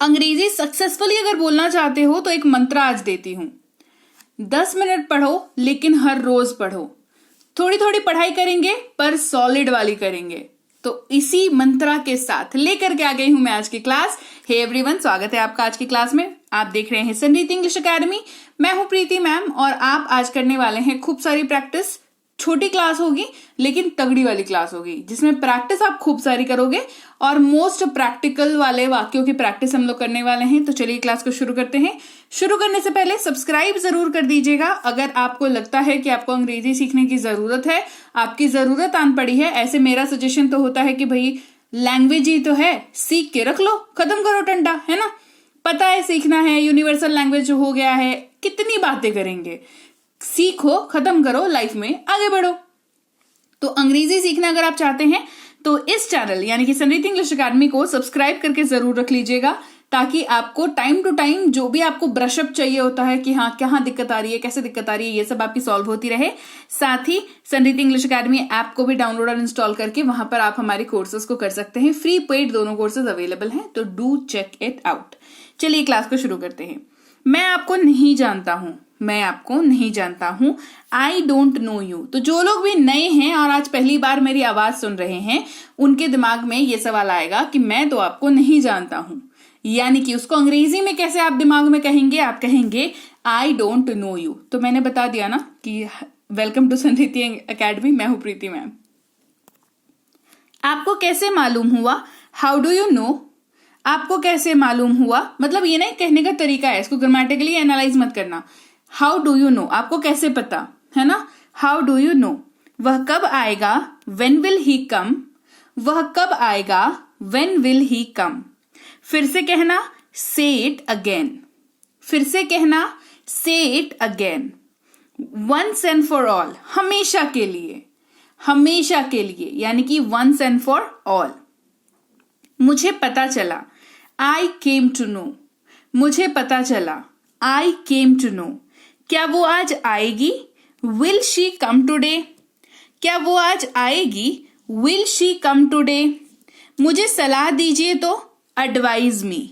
अंग्रेजी सक्सेसफुली अगर बोलना चाहते हो तो एक मंत्र आज देती हूं। 10 मिनट पढ़ो लेकिन हर रोज पढ़ो। थोड़ी थोड़ी पढ़ाई करेंगे पर सॉलिड वाली करेंगे। तो इसी मंत्रा के साथ लेकर के आ गई हूं मैं आज की क्लास। हे एवरीवन, स्वागत है आपका आज की क्लास में। आप देख रहे हैं संरीति इंग्लिश एकेडमी। मैं हूं प्रीति मैम और आप आज करने वाले हैं खूब सारी प्रैक्टिस। छोटी क्लास होगी लेकिन तगड़ी वाली क्लास होगी जिसमें प्रैक्टिस आप खूब सारी करोगे और मोस्ट प्रैक्टिकल वाले वाक्यों की प्रैक्टिस हम लोग करने वाले हैं। तो चलिए क्लास को शुरू करते हैं। शुरू करने से पहले सब्सक्राइब जरूर कर दीजिएगा अगर आपको लगता है कि आपको अंग्रेजी सीखने की जरूरत है, आपकी जरूरत आन पड़ी है। ऐसे मेरा सजेशन तो होता है कि भाई लैंग्वेज ही तो है, सीख के रख लो, खत्म करो टंडा, है ना। पता है सीखना है, यूनिवर्सल लैंग्वेज हो गया है, कितनी बातें करेंगे। सीखो, खत्म करो, लाइफ में आगे बढ़ो। तो अंग्रेजी सीखना अगर आप चाहते हैं तो इस चैनल यानी कि संरीति इंग्लिश एकेडमी को सब्सक्राइब करके जरूर रख लीजिएगा ताकि आपको टाइम टू टाइम जो भी आपको ब्रशअप चाहिए होता है कि हाँ कहाँ दिक्कत आ रही है, कैसे दिक्कत आ रही है, ये सब आपकी सॉल्व होती रहे। साथ ही संरीति इंग्लिश एकेडमी ऐप को भी डाउनलोड और इंस्टॉल करके वहां पर आप हमारे कोर्सेज को कर सकते हैं। फ्री पेड दोनों कोर्सेज अवेलेबल हैं, तो डू चेक इट आउट। चलिए क्लास को शुरू करते हैं। मैं आपको नहीं जानता हूं, मैं आपको नहीं जानता हूं। I don't know you. तो जो लोग भी नए हैं और आज पहली बार मेरी आवाज सुन रहे हैं उनके दिमाग में ये सवाल आएगा कि मैं तो आपको नहीं जानता हूं, यानी कि उसको अंग्रेजी में कैसे आप दिमाग में कहेंगे। आप कहेंगे आई डोंट नो यू। तो मैंने बता दिया ना कि वेलकम टू संरीति एकेडमी। मैं हूं प्रीति मैम। आपको कैसे मालूम हुआ, हाउ डू यू नो। आपको कैसे मालूम हुआ मतलब ये नहीं कहने का तरीका है, इसको ग्रामेटिकली एनालाइज मत करना। हाउ डू यू नो, आपको कैसे पता, है ना। How do you know. वह कब आएगा, व्हेन विल ही कम। वह कब आएगा, व्हेन विल ही कम। फिर से कहना, से इट अगेन। फिर से कहना, say it again. Once and for all, हमेशा के लिए, हमेशा के लिए, यानी कि वंस एंड फॉर ऑल। मुझे पता चला, आई केम टू नो। मुझे पता चला, आई केम टू नो। क्या वो आज आएगी, विल शी कम टूडे। क्या वो आज आएगी, विल शी कम टूडे। मुझे सलाह दीजिए तो, एडवाइज मी।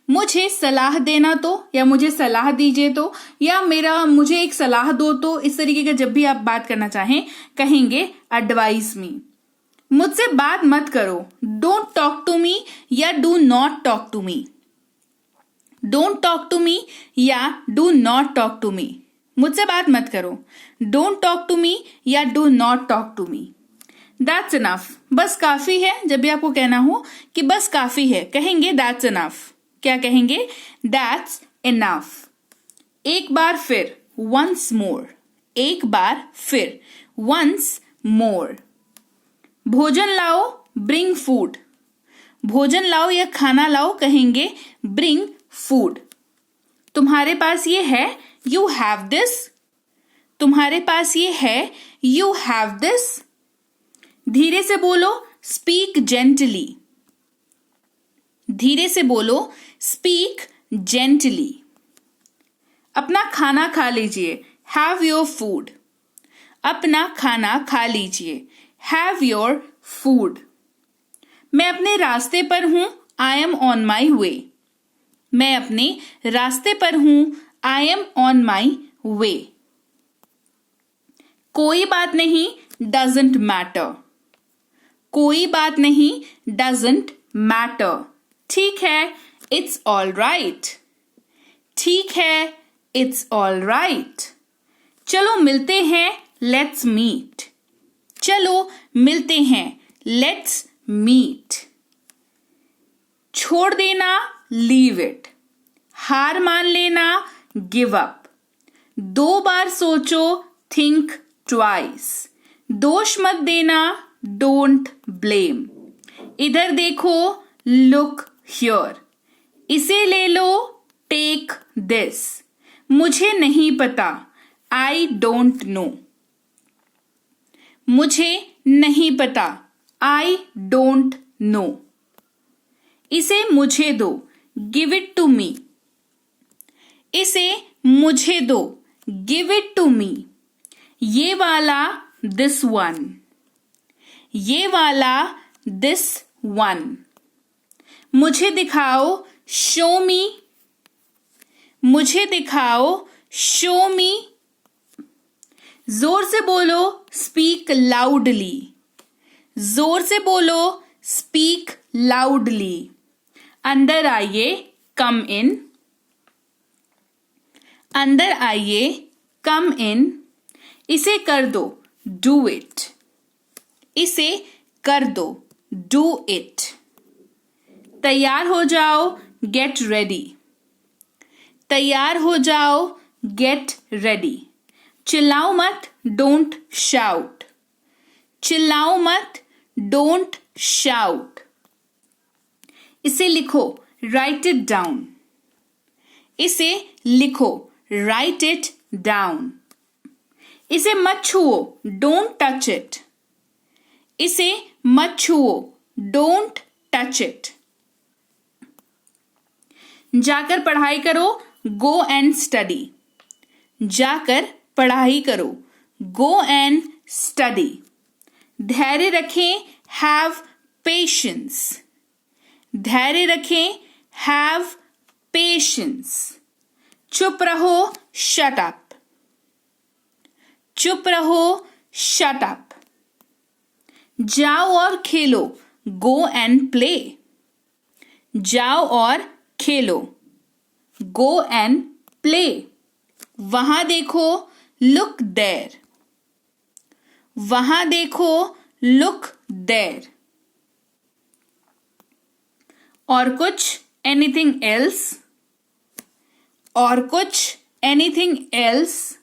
मुझे सलाह देना तो या मुझे सलाह दीजिए तो या मुझे एक सलाह दो तो, इस तरीके का जब भी आप बात करना चाहें कहेंगे एडवाइज मी। मुझसे बात मत करो, डोंट टॉक टू मी या do not talk to me. Don't talk to me या do not talk to me. मुझसे बात मत करो, डोंट टॉक टू मी या do not talk to me. That's enough, बस काफी है। जब भी आपको कहना हो कि बस काफी है कहेंगे दैट्स इनफ। क्या कहेंगे, दैट्स इनफ। एक बार फिर, वंस मोर। एक बार फिर, वंस मोर। भोजन लाओ, ब्रिंग फूड। भोजन लाओ या खाना लाओ कहेंगे ब्रिंग फूड। तुम्हारे पास ये है, यू हैव दिस। तुम्हारे पास ये है, यू हैव दिस। धीरे से बोलो, स्पीक जेंटली। धीरे से बोलो, स्पीक जेंटली। अपना खाना खा लीजिए, हैव योर फूड। अपना खाना खा लीजिए, हैव योर फूड। मैं अपने रास्ते पर हूं, आई एम ऑन माई वे। मैं अपने रास्ते पर हूं, आई एम ऑन माई वे। कोई बात नहीं, डजंट मैटर। कोई बात नहीं, डजंट मैटर। ठीक है, इट्स ऑल राइट। ठीक है, इट्स ऑल राइट। चलो मिलते हैं, लेट्स मीट। चलो मिलते हैं, लेट्स मीट। छोड़ देना, लीव इट। हार मान लेना, गिव अप। 2 बार सोचो, थिंक ट्वाइस। दोष मत देना, डोंट ब्लेम। इधर देखो, लुक हियर। इसे ले लो, टेक दिस। मुझे नहीं पता, आई डोंट नो। मुझे नहीं पता, आई डोंट नो। इसे मुझे दो, गिव इट टू मी। इसे मुझे दो, गिव इट टू मी। ये वाला, दिस वन। ये वाला, दिस वन। मुझे दिखाओ, शो मी, मुझे दिखाओ, शो मी। जोर से बोलो, स्पीक लाउडली, जोर से बोलो, स्पीक लाउडली। अंदर आइए, कम इन, अंदर आइए, कम इन। इसे कर दो, डू इट, इसे कर दो, डू इट। तैयार हो जाओ, गेट रेडी, तैयार हो जाओ, गेट रेडी। चिल्लाओ मत, डोंट शाउट, चिल्लाओ मत, डोंट शाउट। इसे लिखो, राइट इट डाउन, इसे लिखो, राइट इट डाउन। इसे मत छुओ, डोंट टच इट, इसे मत छुओ, डोंट टच इट। जाकर पढ़ाई करो, गो एंड स्टडी, जाकर पढ़ाई करो, गो एंड स्टडी। धैर्य रखें, हैव पेशेंस, धैर्य रखें, हैव पेशेंस। चुप रहो, शट अप, चुप रहो, शट अप। जाओ और खेलो, गो एंड प्ले, जाओ और खेलो, गो एंड प्ले। वहां देखो, लुक देयर, वहां देखो, लुक देयर। और कुछ, एनीथिंग एल्स, और कुछ, एनीथिंग एल्स।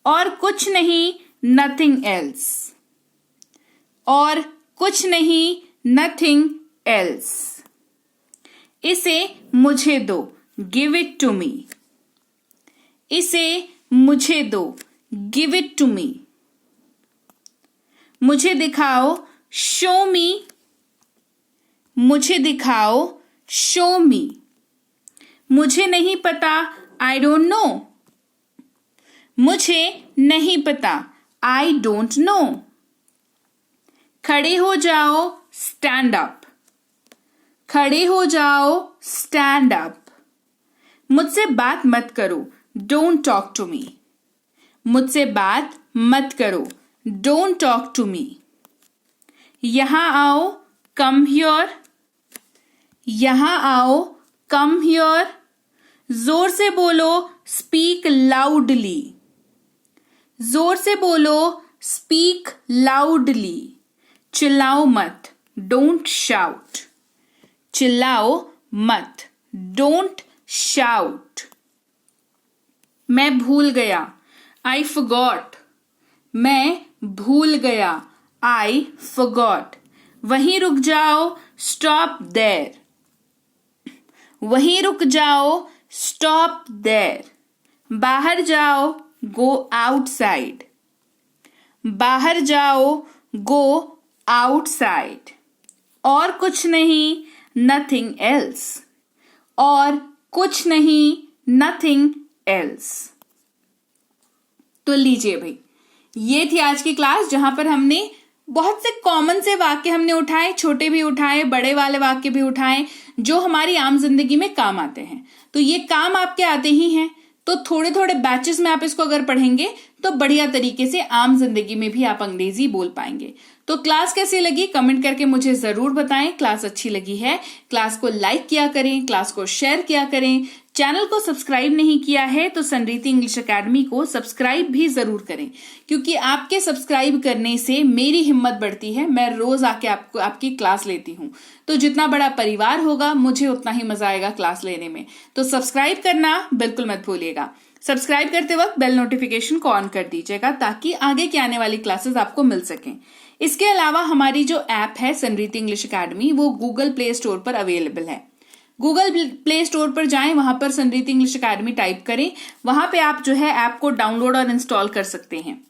और कुछ नहीं, नथिंग एल्स, और कुछ नहीं, नथिंग एल्स। इसे मुझे दो, गिव इट टू मी, इसे मुझे दो, गिव इट टू मी। मुझे दिखाओ, शो मी, मुझे दिखाओ, शो मी। मुझे नहीं पता, आई डोंट नो, मुझे नहीं पता, आई डोंट नो। खड़े हो जाओ, स्टैंड अप, खड़े हो जाओ, स्टैंड अप। मुझसे बात मत करो, डोंट टॉक टू मी, मुझसे बात मत करो, डोंट टॉक टू मी। यहां आओ, कम हियर, यहां आओ, कम हियर। जोर से बोलो, स्पीक लाउडली, जोर से बोलो, स्पीक लाउडली। चिल्लाओ मत, डोंट शाउट, चिल्लाओ मत, डोंट शाउट। मैं भूल गया, आई फॉरगॉट, मैं भूल गया, आई फॉरगॉट। वहीं रुक जाओ, स्टॉप देयर, वहीं रुक जाओ, स्टॉप देयर। बाहर जाओ, गो आउटसाइड, बाहर जाओ, गो आउटसाइड। और कुछ नहीं, नथिंग एल्स, और कुछ नहीं, नथिंग एल्स। तो लीजिए भाई, ये थी आज की क्लास जहां पर हमने बहुत से कॉमन से वाक्य हमने उठाए, छोटे भी उठाए, बड़े वाले वाक्य भी उठाए, जो हमारी आम जिंदगी में काम आते हैं। तो ये काम आपके आते ही हैं, तो थोड़े थोड़े बैचेस में आप इसको अगर पढ़ेंगे तो बढ़िया तरीके से आम जिंदगी में भी आप अंग्रेजी बोल पाएंगे। तो क्लास कैसी लगी कमेंट करके मुझे जरूर बताएं। क्लास अच्छी लगी है, क्लास को लाइक किया करें, क्लास को शेयर किया करें। चैनल को सब्सक्राइब नहीं किया है तो संरीति इंग्लिश एकेडमी को सब्सक्राइब भी जरूर करें, क्योंकि आपके सब्सक्राइब करने से मेरी हिम्मत बढ़ती है। मैं रोज आके आपकी क्लास लेती हूँ, तो जितना बड़ा परिवार होगा मुझे उतना ही मजा आएगा क्लास लेने में। तो सब्सक्राइब करना बिल्कुल मत भूलिएगा। सब्सक्राइब करते वक्त बेल नोटिफिकेशन को ऑन कर दीजिएगा ताकि आगे की आने वाली क्लासेस आपको मिल सकें। इसके अलावा हमारी जो ऐप है संरीति इंग्लिश एकेडमी, वो गूगल प्ले स्टोर पर अवेलेबल है। गूगल प्ले स्टोर पर जाएं, वहां पर संरीति इंग्लिश एकेडमी टाइप करें, वहां पे आप जो है ऐप को डाउनलोड और इंस्टॉल कर सकते हैं।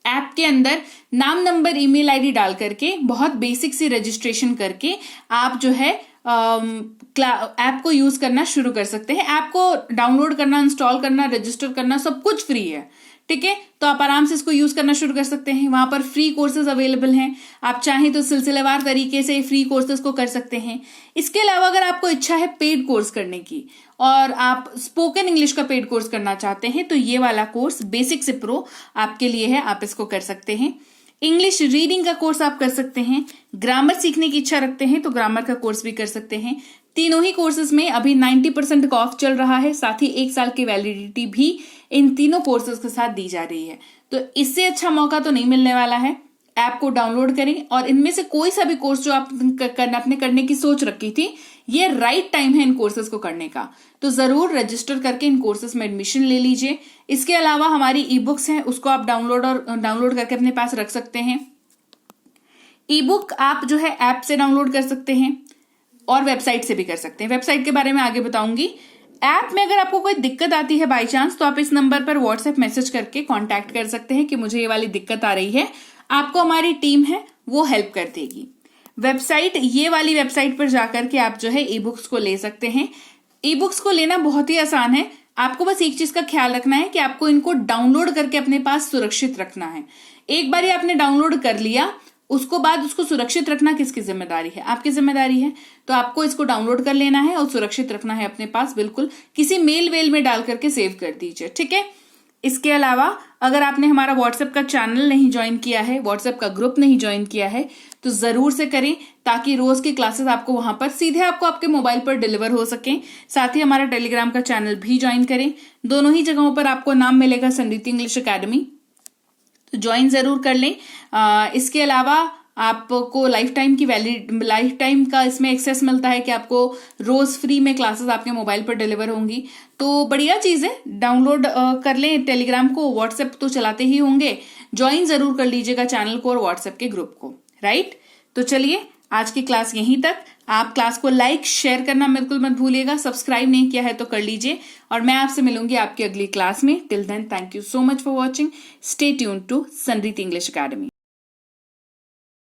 ऐप के अंदर नाम, नंबर, ईमेल आईडी डाल करके बहुत बेसिक सी रजिस्ट्रेशन करके आप जो है ऐप को यूज करना शुरू कर सकते हैं। ऐप को डाउनलोड करना, इंस्टॉल करना, रजिस्टर करना सब कुछ फ्री है। ठीक है, तो आप आराम से इसको यूज करना शुरू कर सकते हैं। वहां पर फ्री कोर्सेज अवेलेबल हैं, आप चाहें तो सिलसिलेवार तरीके से फ्री कोर्सेज को कर सकते हैं। इसके अलावा अगर आपको इच्छा है पेड कोर्स करने की और आप स्पोकन इंग्लिश का पेड कोर्स करना चाहते हैं, तो ये वाला कोर्स बेसिक से प्रो आपके लिए है, आप इसको कर सकते हैं। इंग्लिश रीडिंग का कोर्स आप कर सकते हैं। ग्रामर सीखने की इच्छा रखते हैं तो ग्रामर का कोर्स भी कर सकते हैं। तीनों ही कोर्सेज में अभी 90% का ऑफ चल रहा है, साथ ही 1 साल की वैलिडिटी भी इन तीनों कोर्सेज के साथ दी जा रही है। तो इससे अच्छा मौका तो नहीं मिलने वाला है। ऐप को डाउनलोड करें और इनमें से कोई सा भी कोर्स जो आप अपने करने की सोच रखी थी, ये राइट टाइम है इन कोर्सेज को करने का, तो जरूर रजिस्टर करके इन कोर्सेज में एडमिशन ले लीजिए। इसके अलावा हमारी ई बुक्स हैं, उसको आप डाउनलोड करके अपने पास रख सकते हैं। ई बुक आप जो है ऐप से डाउनलोड कर सकते हैं और वेबसाइट से भी कर सकते हैं। वेबसाइट के बारे में आगे बताऊंगी। ऐप में अगर आपको कोई दिक्कत आती है बाई चांस, तो आप इस नंबर पर व्हाट्सएप मैसेज करके कांटेक्ट कर सकते हैं कि मुझे ये वाली दिक्कत आ रही है, आपको हमारी टीम है वो हेल्प कर देगी। वेबसाइट, ये वाली वेबसाइट पर जाकर के आप जो है ई बुक्स को ले सकते हैं। ई बुक्स को लेना बहुत ही आसान है, आपको बस एक चीज का ख्याल रखना है कि आपको इनको डाउनलोड करके अपने पास सुरक्षित रखना है। एक बार आपने डाउनलोड कर लिया, उसको बाद उसको सुरक्षित रखना किसकी जिम्मेदारी है? आपकी जिम्मेदारी है। तो आपको इसको डाउनलोड कर लेना है और सुरक्षित रखना है अपने पास, बिल्कुल किसी मेल वेल में डाल करके सेव कर दीजिए, ठीक है। इसके अलावा अगर आपने हमारा व्हाट्सएप का चैनल नहीं ज्वाइन किया है, व्हाट्सएप का ग्रुप नहीं ज्वाइन किया है, तो जरूर से करें, ताकि रोज की क्लासेस आपको वहां पर सीधे आपको आपके मोबाइल पर डिलीवर हो सके। साथ ही हमारा टेलीग्राम का चैनल भी ज्वाइन करें, दोनों ही जगहों पर आपको नाम मिलेगा समृद्धि इंग्लिश अकेडमी, तो ज्वाइन जरूर कर लें। इसके अलावा आपको लाइफ टाइम का इसमें एक्सेस मिलता है कि आपको रोज फ्री में क्लासेस आपके मोबाइल पर डिलीवर होंगी, तो बढ़िया चीज है। डाउनलोड कर लें टेलीग्राम को, व्हाट्सएप तो चलाते ही होंगे, ज्वाइन जरूर कर लीजिएगा चैनल को और व्हाट्सएप के ग्रुप को, राइट। तो चलिए आज की क्लास यहीं तक। आप क्लास को लाइक शेयर करना बिल्कुल मत भूलिएगा, सब्सक्राइब नहीं किया है तो कर लीजिए, और मैं आपसे मिलूंगी आपकी अगली क्लास में। Till then, thank you so much for watching, stay tuned to Samriddhi English academy.